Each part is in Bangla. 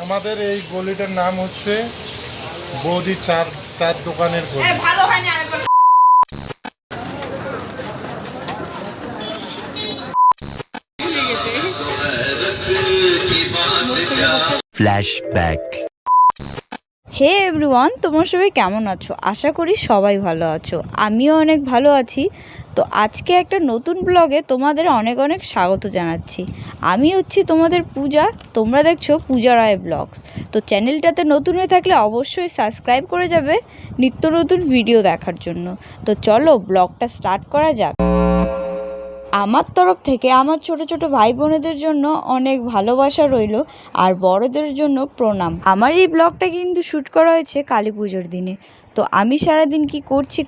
আমাদের এই গলিটার নাম হচ্ছে বৌদি চার চার দোকানের গলি। ফ্ল্যাশব্যাক। হে এভরিওয়ান, তোমরা সবাই কেমন আছো? আশা করি সবাই ভালো আছো, আমিও অনেক ভালো আছি। তো আজকে একটা নতুন ব্লগে তোমাদের অনেক অনেক স্বাগত জানাচ্ছি। আমি হচ্ছি তোমাদের পূজা, তোমরা দেখছো পূজা রায় ব্লগস। তো চ্যানেলটাতে নতুন হয়ে থাকলে অবশ্যই সাবস্ক্রাইব করে যাবে নিত্য নতুন ভিডিও দেখার জন্য। তো চলো ব্লগটা স্টার্ট করা যাক। আমার তরফ থেকে আমার ছোট ছোট ভাই বোনেদের জন্য অনেক ভালোবাসা রইল, আর বড়দের জন্য প্রণাম। আমার এই ব্লগটা কিন্তু শ্যুট করা হয়েছে কালী পুজোর দিনে। তো আমি সারাদিন কি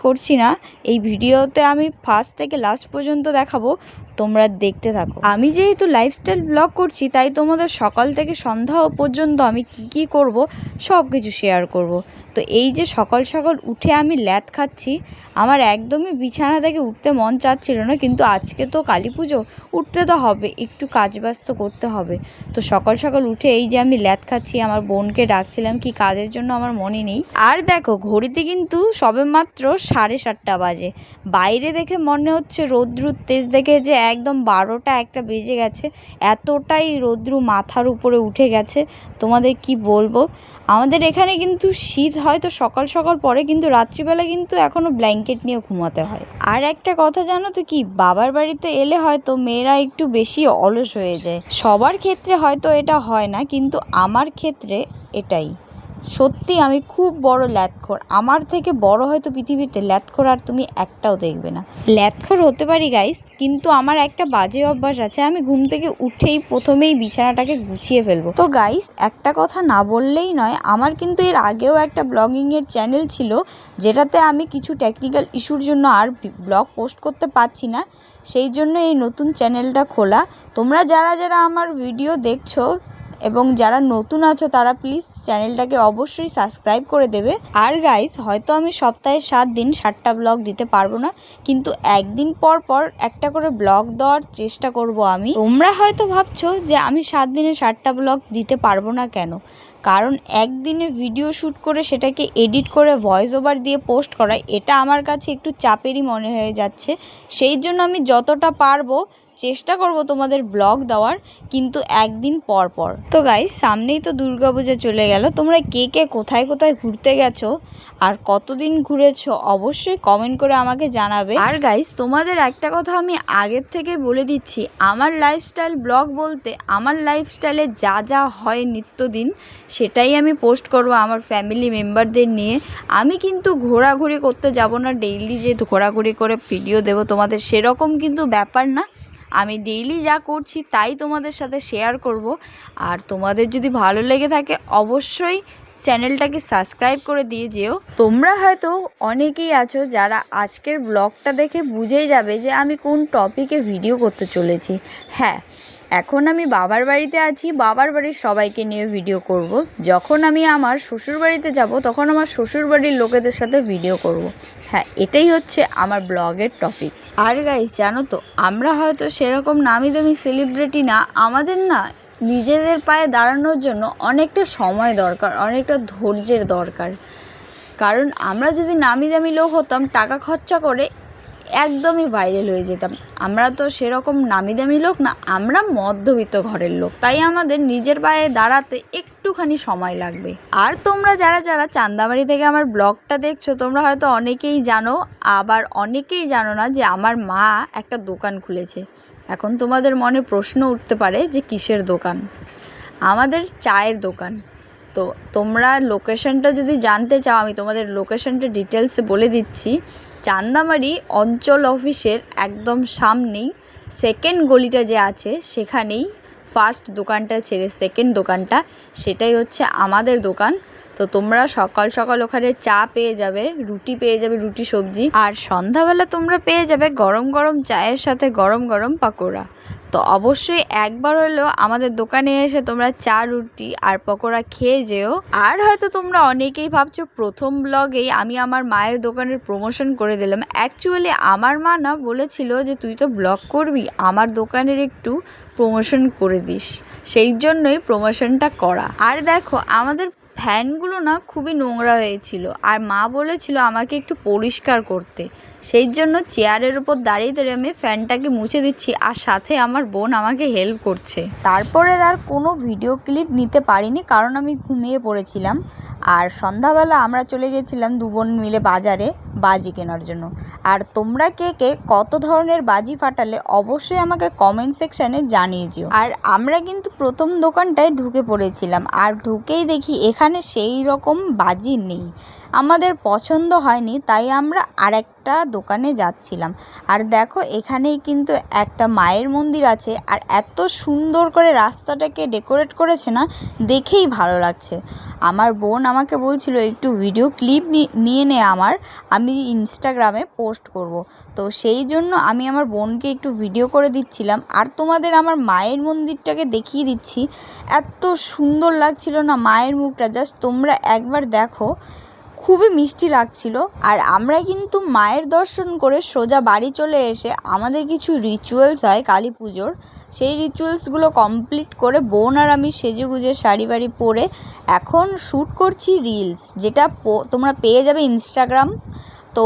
করছি না এই ভিডিওতে আমি ফার্স্ট থেকে লাস্ট পর্যন্ত দেখাবো, তোমরা দেখতে থাকো। আমি যেহেতু লাইফস্টাইল ব্লগ করছি, তাই তোমাদের সকাল থেকে সন্ধ্যা পর্যন্ত আমি কি করব সব কিছু শেয়ার করব। তো এই যে সকাল সকাল উঠে আমি ল্যাদ খাচ্ছি, আমার একদমই বিছানা থেকে উঠতে মন চাচ্ছিল না, কিন্তু আজকে তো কালী পুজো, উঠতে তো হবে, একটু কাজ ব্যস্ত করতে হবে। তো সকাল সকাল উঠে এই যে আমি ল্যাদ খাচ্ছি, আমার বোনকে ডাকছিলাম কি কাজের জন্য আমার মনে নেই। আর দেখো ঘড়িতে কিন্তু সবে মাত্র 7:30 বাজে। বাইরে দেখে মনে হচ্ছে রৌদ্রুর তেজ দেখে যে একদম 12টা-1টা বেজে গেছে। এতটাই রৌদ্রু মাথার উপরে উঠে গেছে, তোমাদের কি বলবো। আমাদের এখানে কিন্তু শীত হয়তো সকাল সকাল পরে, কিন্তু রাত্রিবেলা কিন্তু এখনও ব্ল্যাঙ্কেট নিয়ে ঘুমাতে হয়। আর একটা কথা জানো তো কি, বাবার বাড়িতে এলে হয়তো মেয়েরা একটু বেশি অলস হয়ে যায়। সবার ক্ষেত্রে হয়তো এটা হয় না, কিন্তু আমার ক্ষেত্রে এটাই সত্যি। আমি খুব বড় ল্যাদখোর, আমার থেকে বড় হয়তো পৃথিবীতে ল্যাদখোর আর তুমি একটাও দেখবে না। ল্যাদখোর হতে পারি গাইস, কিন্তু আমার একটা বাজে অভ্যাস আছে, আমি ঘুম থেকে উঠেই প্রথমেই বিছানাটাকে গুছিয়ে ফেলবো। তো গাইস, একটা কথা না বললেই নয়, আমার কিন্তু এর আগেও একটা ব্লগিংয়ের চ্যানেল ছিল, যেটাতে আমি কিছু টেকনিক্যাল ইস্যুর জন্য আর ব্লগ পোস্ট করতে পারছি না, সেই জন্য এই নতুন চ্যানেলটা খোলা। তোমরা যারা যারা আমার ভিডিও দেখছো এবং যারা নতুন আছো, তারা প্লিজ চ্যানেলটাকে অবশ্যই সাবস্ক্রাইব করে দেবে। আর গাইস, হয়তো আমি সপ্তাহে 7 দিন 7টা ব্লগ দিতে পারবো না, কিন্তু একদিন পর পর একটা করে ব্লগ দেওয়ার চেষ্টা করব আমি। তোমরা হয়তো ভাবছো যে আমি 7 দিনে 7টা ব্লগ দিতে পারবো না কেন, কারণ একদিনে ভিডিও শ্যুট করে সেটাকে এডিট করে ভয়েস ওভার দিয়ে পোস্ট করা, এটা আমার কাছে একটু চাপেরই মনে হয়ে যাচ্ছে। সেই জন্য আমি যতটা পারবো চেষ্টা করব তোমাদের ব্লগ দেওয়ার, কিন্তু একদিন পর পর। তো গাইস, সামনেই তো দুর্গাপূজা চলে গেল। তোমরা কে কে কোথায় কোথায় ঘুরতে গেছো আর কতদিন ঘুরেছো অবশ্যই কমেন্ট করে আমাকে জানাবে। আর গাইস, তোমাদের একটা কথা আমি আগের থেকে বলে দিচ্ছি, আমার লাইফস্টাইল ব্লগ বলতে আমার লাইফস্টাইলে যা যা হয় নিত্যদিন সেটাই আমি পোস্ট করব আমার ফ্যামিলি মেম্বারদের নিয়ে। আমি কিন্তু ঘোরাঘুরি করতে যাব না, ডেইলি যে ঘোরাঘুরি করে ভিডিও দেবো তোমাদের, সেরকম কিন্তু ব্যাপার না। আমি ডেইলি যা করছি তাই তোমাদের সাথে শেয়ার করব। আর তোমাদের যদি ভালো লেগে থাকে অবশ্যই চ্যানেলটাকে সাবস্ক্রাইব করে দিয়ে যেও। তোমরা হয়তো অনেকেই আছো যারা আজকের ব্লগটা দেখে বুঝেই যাবে যে আমি কোন টপিকে ভিডিও করতে চলেছি। হ্যাঁ, এখন আমি বাবার বাড়িতে আছি, বাবার বাড়ির সবাইকে নিয়ে ভিডিও করব। যখন আমি আমার শ্বশুর বাড়িতে যাব, তখন আমার শ্বশুর বাড়ির লোকেদের সাথে ভিডিও করব। হ্যাঁ, এটাই হচ্ছে আমার ব্লগের টপিক। আর গাইস, জানো তো, আমরা হয়তো সেরকম নামি দামি সেলিব্রিটি না, আমাদের না নিজেদের পায়ে দাঁড়ানোর জন্য অনেকটা সময় দরকার, অনেকটা ধৈর্যের দরকার। কারণ আমরা যদি নামি দামি লোক হতাম, টাকা খরচা করে একদমই ভাইরাল হয়ে যেতাম। আমরা তো সেরকম নামি দামি লোক না, আমরা মধ্যবিত্ত ঘরের লোক, তাই আমাদের নিজের পায়ে দাঁড়াতে একটুখানি সময় লাগবে। আর তোমরা যারা যারা চান্দাবাড়ি থেকে আমার ব্লগটা দেখছো, তোমরা হয়তো অনেকেই জানো, আবার অনেকেই জানো না যে আমার মা একটা দোকান খুলেছে। এখন তোমাদের মনে প্রশ্ন উঠতে পারে যে কিসের দোকান? আমাদের চায়ের দোকান। তো তোমরা লোকেশনটা যদি জানতে চাও, আমি তোমাদের লোকেশনটা ডিটেলসে বলে দিচ্ছি। চান্দামারি অঞ্চল অফিসের একদম সামনেই সেকেন্ড গলিটা যে আছে, সেখানেই ফার্স্ট দোকানটা ছেড়ে সেকেন্ড দোকানটা, সেটাই হচ্ছে আমাদের দোকান। তো তোমরা সকাল সকাল ওখানে চা পেয়ে যাবে, রুটি পেয়ে যাবে, রুটি সবজি, আর সন্ধ্যাবেলা তোমরা পেয়ে যাবে গরম গরম চায়ের সাথে গরম গরম পকোড়া। তো অবশ্যই একবার হলেও আমাদের দোকানে এসে তোমরা চা, রুটি আর পকোড়া খেয়ে যেও। আর হয়তো তোমরা অনেকেই ভাবছো প্রথম ব্লগেই আমি আমার মায়ের দোকানের প্রমোশন করে দিলাম। অ্যাকচুয়ালি আমার মা না বলেছিল যে তুই তো ব্লগ করবি, আমার দোকানের একটু প্রমোশন করে দিস, সেই জন্যই প্রমোশনটা করা। আর দেখো আমাদের ফ্যানগুলো না খুবই নোংরা হয়েছিল, আর মা বলেছিল আমাকে একটু পরিষ্কার করতে, সেই জন্য চেয়ারের উপর দাঁড়িয়ে দাঁড়িয়ে আমি ফ্যানটাকে মুছে দিচ্ছি, আর সাথে আমার বোন আমাকে হেল্প করছে। তারপরে আর কোনো ভিডিও ক্লিপ নিতে পারিনি, কারণ আমি ঘুমিয়ে পড়েছিলাম। আর সন্ধ্যাবেলা আমরা চলে গেছিলাম দু বোন মিলে বাজারে বাজি কেনার জন্য। আর তোমরা কে কে কত ধরনের বাজি ফাটালে অবশ্যই আমাকে কমেন্ট সেকশানে জানিয়ে যেও। আর আমরা কিন্তু প্রথম দোকানটায় ঢুকে পড়েছিলাম, আর ঢুকেই দেখি এখানে সেই রকম বাজি নেই, আমাদের পছন্দ হয়নি, তাই আমরা আরেকটা দোকানে যাচ্ছিলাম। আর দেখো এখানেই কিন্তু একটা মায়ের মন্দির আছে, আর এত সুন্দর করে রাস্তাটাকে ডেকোরেট করেছে না, দেখেই ভালো লাগছে। আমার বোন আমাকে বলছিল একটু ভিডিও ক্লিপ নিয়ে নে আমি ইনস্টাগ্রামে পোস্ট করব। তো সেই জন্য আমি আমার বোনকে একটু ভিডিও করে দিচ্ছিলাম, আর তোমাদের আমার মায়ের মন্দিরটাকে দেখিয়ে দিচ্ছি। এত সুন্দর লাগছিল না মায়ের মুখটা, জাস্ট তোমরা একবার দেখো, খুবই মিষ্টি লাগছিল। আর আমরা কিন্তু মায়ের দর্শন করে সোজা বাড়ি চলে এসে আমাদের কিছু রিচুয়ালস হয় কালী পুজোর, সেই রিচুয়ালসগুলো কমপ্লিট করে বোন আর আমি সেজেগুজে শাড়ি বাড়ি পরে এখন শ্যুট করছি রিলস, যেটা তোমরা পেয়ে যাবে ইনস্টাগ্রাম। তো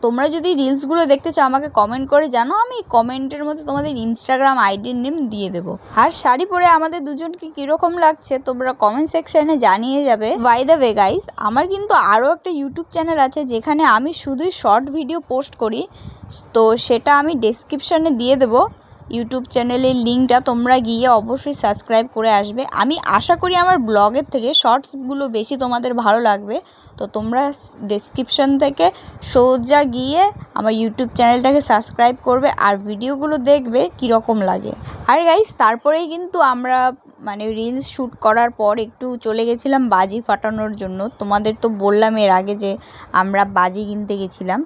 তোমরা যদি রিলসগুলো দেখতে চাও আমাকে কমেন্ট করে জানো, আমি কমেন্টের মধ্যে তোমাদের ইনস্টাগ্রাম আইডির নেম দিয়ে দেবো। আর শাড়ি পরে আমাদের দুজনকে কীরকম লাগছে তোমরা কমেন্ট সেকশানে জানিয়ে যাবে। বাই দ্য ওয়ে গাইস, আমার কিন্তু আরও একটা ইউটিউব চ্যানেল আছে যেখানে আমি শুধুই শর্ট ভিডিও পোস্ট করি, তো সেটা আমি ডেসক্রিপশানে দিয়ে দেবো। ইউটিউব চ্যানেলের লিঙ্কটা তোমরা গিয়ে অবশ্যই সাবস্ক্রাইব করে আসবে। আমি আশা করি আমার ব্লগের থেকে শর্টসগুলো বেশি তোমাদের ভালো লাগবে, তো তোমরা ডেসক্রিপশান থেকে সোজা গিয়ে আমার ইউটিউব চ্যানেলটাকে সাবস্ক্রাইব করবে আর ভিডিওগুলো দেখবে কীরকম লাগে। আর গাইস তারপরেই কিন্তু আমরা রিলস শ্যুট করার পর একটু চলে গেছিলাম বাজি ফাটানোর জন্য। তোমাদের তো বললাম এর আগে যে আমরা বাজি কিনতে গেছিলাম,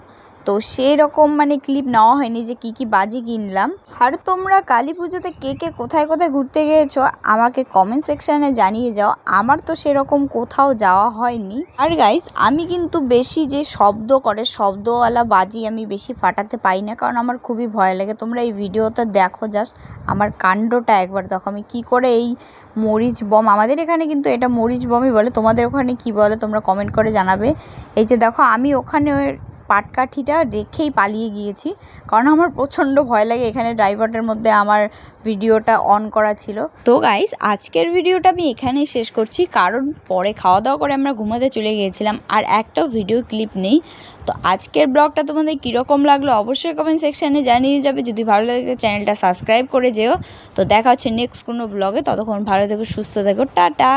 তো সেই রকম ক্লিপ নেওয়া হয়নি যে কি বাজি কিনলাম। আর তোমরা কালী পুজোতে কে কে কোথায় কোথায় ঘুরতে গিয়েছো আমাকে কমেন্ট সেকশানে জানিয়ে যাও। আমার তো সেরকম কোথাও যাওয়া হয়নি। আর গাইস আমি কিন্তু বেশি যে শব্দওয়ালা বাজি আমি বেশি ফাটাতে পারি না, কারণ আমার খুবই ভয় লাগে। তোমরা এই ভিডিওতে দেখো, জাস্ট আমার কাণ্ডটা একবার দেখো, আমি কি করে এই মরিচ বম, আমাদের এখানে কিন্তু এটা মরিচ বমই বলে, তোমাদের ওখানে কি বলে তোমরা কমেন্ট করে জানাবে। এই যে দেখো আমি ওখানে পাটকাঠিটা রেখেই পালিয়ে গিয়েছি, কারণ আমার প্রচণ্ড ভয় লাগে। এখানে ড্রাইভারটার মধ্যে আমার ভিডিওটা অন করা ছিল। তো গাইস আজকের ভিডিওটা আমি এখানেই শেষ করছি, কারণ পরে খাওয়া দাওয়া করে আমরা ঘুমাতে চলে গিয়েছিলাম, আর একটাও ভিডিও ক্লিপ নেই। তো আজকের ব্লগটা তোমাদের কীরকম লাগলো অবশ্যই কমেন্ট সেকশানে জানিয়ে যাবে। যদি ভালো লাগে চ্যানেলটা সাবস্ক্রাইব করে যেও। তো দেখা হচ্ছে নেক্সট কোনো ব্লগে, ততক্ষণ ভালো থেকো, সুস্থ থেকো, টাটা।